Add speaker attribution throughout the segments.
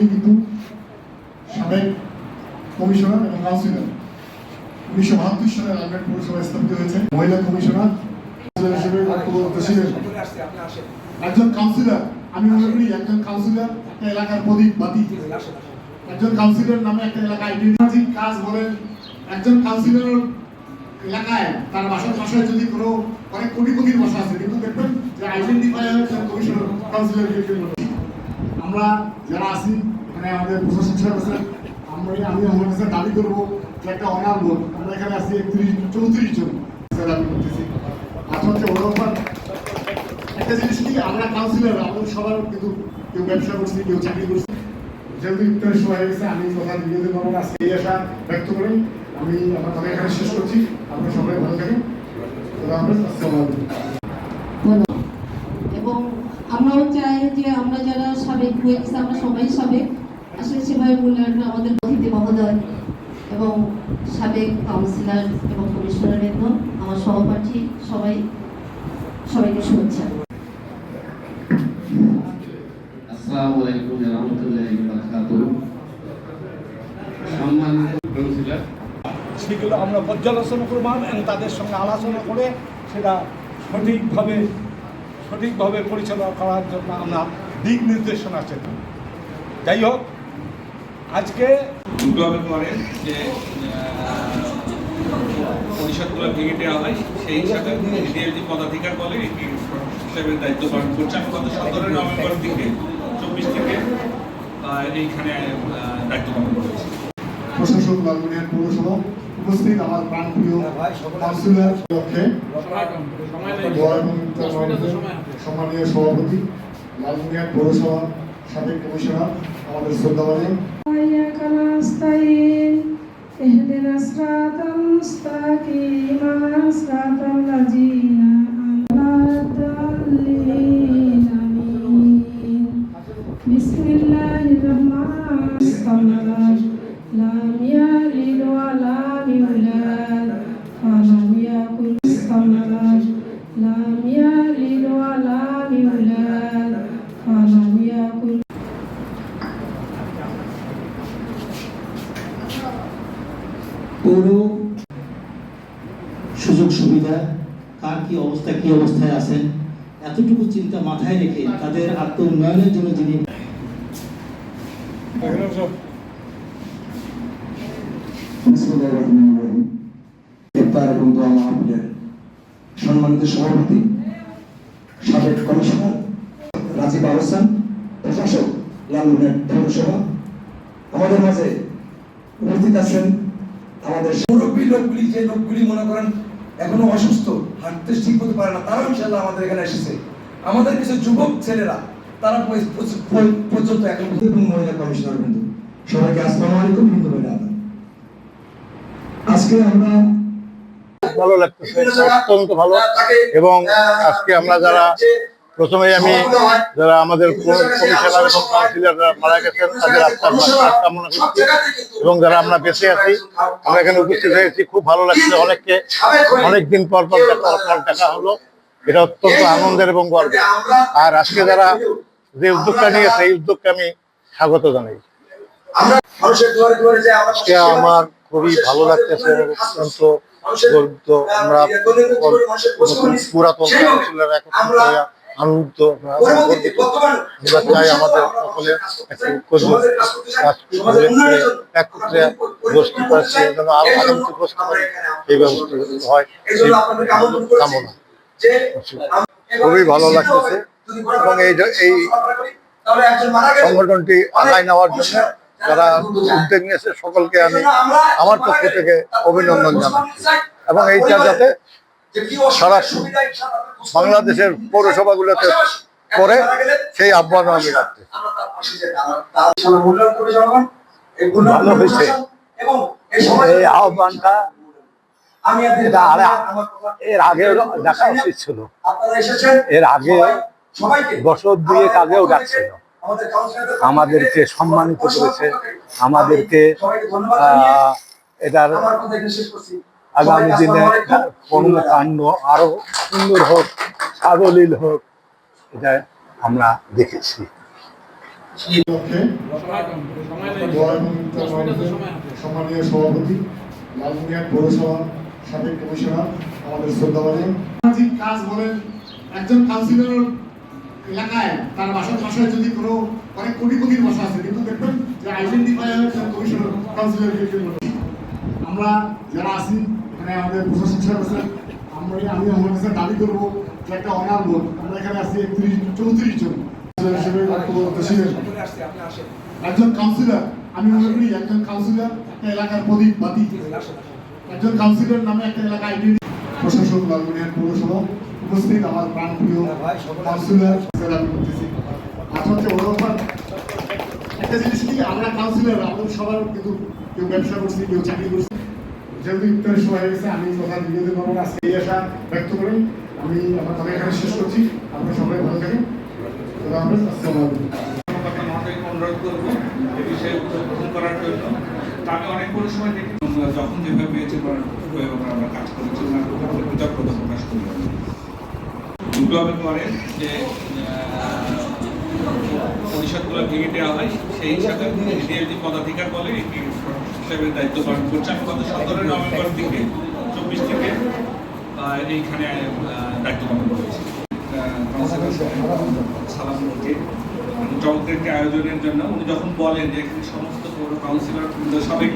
Speaker 1: সবগুলি কিন্তু সাবেক কমিশনার এবং কাউন্সিলর। 1972 সালে লালগড় পৌরসভা স্থাপিত হয়েছে। মহিলা কমিশনার হিসেবে একজন কাউন্সিলর, আমি মনে করি একজন কাউন্সিলর একটা এলাকার প্রদীপ বাতি। একজন কাউন্সিলর নামে একটা এলাকা আইডেন্টিটি কাজ বলেন। একজন কাউন্সিলর এলাকায় তার বাসার পাশে যদি কোনো অনেক কোটি কোটির বাসা আছে, কিন্তু দেখবেন যে আইডেন্টিফাই হচ্ছে কমিশনার কাউন্সিলর। আমরা যারা আছি এখানে আমাদের প্রশাসক সাহেব আছে, আমি আমার কাছে দাবি করবো যে একটা অনার বোর্ড। আমরা এখানে আছি 34 জন দাবি করতেছি। আচ্ছা হচ্ছে ওরকম একটা জিনিস কি, আমরা কাউন্সিলর আমাদের সবার কিন্তু কেউ ব্যবসা করছি, কেউ চাকরি করছি। যেহেতু ইফতারের সময় হয়ে গেছে, আমি কথা ভিডিওতে বলবো আজকে এই আশা ব্যক্ত করেন আমি আমার কথা এখানে শেষ করছি। আপনারা সবাই ভালো থাকেন।
Speaker 2: এবং আমরাও চাই যে আমরা যারা সাবেক হয়ে গেছে, আমরা সবাই সাবেক, আসলে সেভাবে মূল্যায়ন আমাদের অতিথি মহোদয় এবং সাবেক কাউন্সিলর এবং কমিশনারবৃন্দ, আমার সহপাঠী সবাইকে শুভেচ্ছা।
Speaker 3: আসসালামু আলাইকুম ওয়া রাহমাতুল্লাহি ওয়া বারাকাতুহু। সম্মানিত কাউন্সিলর,
Speaker 4: সেগুলো আমরা পর্যালোচনা করব এবং তাদের সঙ্গে আলোচনা করে সেটা সঠিকভাবে পরিচালনা করার জন্য আমরা দিক নির্দেশনা চাই। যাই হোক, আজকে
Speaker 5: দুটোভাবে করেন যে পরিষদগুলো ভেঙে দেওয়া হয়, সেই হিসাবে যে পদাধিকার বলে হিসাবে দায়িত্ব পালন করছে। আমি গত 17 নভেম্বর থেকে 24 থেকে এইখানে দায়িত্ব পালন করেছি।
Speaker 1: প্রশাসক লালমনিরহাট পৌরসভা উপস্থিত আমার প্রাণপ্রিয় কাউন্সিলর লক্ষ্যে সম্মানীয় সভাপতি লালমনিরহাট পৌরসভা সাবেক কমিশনার আমাদের শ্রদ্ধাভাজন
Speaker 6: اهدنا الصراط المستقيم صراط الذين أنعمت عليهم آمين بسم الله الرحمن الرحيم لم يلد ولم يولد ولم يكن له لم يلد ولم يولد ولم يكن
Speaker 7: পৌর সুযোগ সুবিধা কার কি অবস্থায় আছেন এতটুকু চিন্তা মাথায় রেখে তাদের আত্ম উন্নয়নের জন্য যিনি
Speaker 8: সম্মানিত সভাপতি সাবেক কমিশনার রাজীব আহসান, প্রশাসক লালমনিরহাট পৌরসভা, আমাদের মাঝে উপস্থিত আছেন আমাদের মুরব্বী লোকগুলি, যে লোকগুলি মনে করেন এখনো অসুস্থ, হাঁটতে ঠিক করতে পারে না, তারাও ইনশাআল্লাহ আমাদের এখানে এসেছে। আমাদের কিছু যুবক ছেলেরা তারা পর্যন্ত এখন মহিলা কমিশনার বিন্দু সবাইকে আসসালামু আলাইকুম। বিন্দু ভাইরা আজকে আমরা
Speaker 9: ভালো লাগতেছে, অত্যন্ত ভালো। এবং আজকে আমরা যারা প্রথমেই আমি যারা আমাদের কমিশনার এবং কাউন্সিলররা মারা গেছেন তাদের আত্মার কামনা করছি, এবং যারা আমরা বেঁচে আছি আমরা এখানে উপস্থিত হয়েছি, খুব ভালো লাগছে। অনেকদিন পর দেখা হলো, এটা অত্যন্ত আনন্দের এবং গর্বের। আর আজকে যারা যে উদ্যোগটা নিয়েছে এই উদ্যোগকে আমি স্বাগত জানাই। আজকে আমার খুবই ভালো লাগতেছে, অত্যন্ত গর্বিত। আমরা পুরাতন কাউন্সিলর আনন্দ আমরা চাই আমাদের সকলে একত্রে গোষ্ঠী করেছে যেন আরো আনন্দ গোষ্ঠী করে এই ব্যবস্থা হয়, কামনা। খুবই ভালো লাগতেছে এবং এই সংগঠনটি আগায় নেওয়ার জন্য যারা উদ্যোগ নিয়েছে সকলকে আমি আমার পক্ষ থেকে অভিনন্দন জানাচ্ছি, এবং এইটা যাতে সারা বাংলাদেশের পৌরসভাগুলোতে করে সেই আহ্বান আমি রাখতে। ভালো হয়েছে এই আহ্বানটা, এর আগে দেখা উচিত ছিল, এর আগে বছর দুয়েক আগেও ডাকছিল, আমাদেরকে সম্মানিত করেছে, আমাদেরকে এটার আগামী দিনে কর্মকাণ্ড আরো সুন্দর হোক, সাবলীল হোক, এটা আমরা দেখেছি।
Speaker 1: পক্ষে সম্মানীয় সভাপতি লালমিয়া পৌরসভা সাবেক কমিশনার আমাদের শ্রদ্ধাভাজন সামাজিক কাজ বলেন একজন কাউন্সিলর এলাকায় তার বাসায় যদি কোনো অনেক কোটিপতির বাসা আছে কিন্তু দেখবেন যে আইডেন্টিফাই হয়েছে কমিশনার কাউন্সিলর আমরা যারা আছি এখানে আমাদের প্রশাসন সাহেব আছেন আমি আমার কাছে দাবি করবো যে একটা অনার বোর্ড আমরা এখানে আছি 34 জন হিসেবে একজন কাউন্সিলর আমি মনে করি একজন কাউন্সিলর একটা এলাকার প্রদীপ বাতি একজন কাউন্সিলর নামে একটা এলাকা আইডেন্টি প্রশাসক লালমনিরহাট পৌরসভা উপস্থিত আমার প্রাণপ্রিয় কাউন্সিলর আমি করতেছি আচ্ছা হচ্ছে ওরকম একটা জিনিস কি আমরা কাউন্সিলর আমাদের সবার কিন্তু কেউ ব্যবসা করছি কেউ চাকরি করছি যেহেতু ইফতারের সময় হয়ে গেছে আমি কথা বিরোধী করবো আজকে এই আশা ব্যক্ত করি আমি আমার কথা এখানে শেষ করছি আপনারা সবাই ভালো থাকেন
Speaker 5: অনুরোধ করবো এই বিষয়ে উদ্বোধন করার জন্য আমি অনেক সময় দেখি যখন যেভাবে পেয়েছে আমরা কাজ করেছি কৃতজ্ঞতা প্রকাশ করি দুটো আমি করেন যে পরিষদগুলো ভেঙে দেওয়া হয় সেই হিসাবে ডিএলজি পদাধিকার বলে হিসাবে দায়িত্ব পালন করছে আমি গত 17 নভেম্বর থেকে 24 থেকে এইখানে দায়িত্ব পালন করেছি সালামকে চমৎকার একটি আয়োজনের জন্য উনি যখন বলেন যে এখানে সমস্ত পৌর কাউন্সিলর সাবেক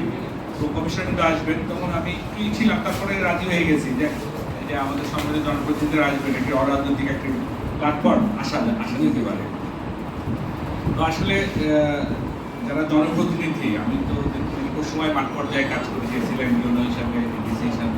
Speaker 5: কমিশনার আসবেন তখন আমি একটু ছিলাম তারপরে রাজি হয়ে গেছি যে আমাদের সমাজের জনপ্রতিনিধিরা আসবেন একটি অরাজনৈতিক একটি প্ল্যাটফর্ম আসা যেতে পারে তো আসলে যারা জনপ্রতিনিধি আমি তো দীর্ঘ সময় মাঠ পর্যায়ে কাজ করেছি সিলেট ইউনো হিসাবে ডিসি হিসাবে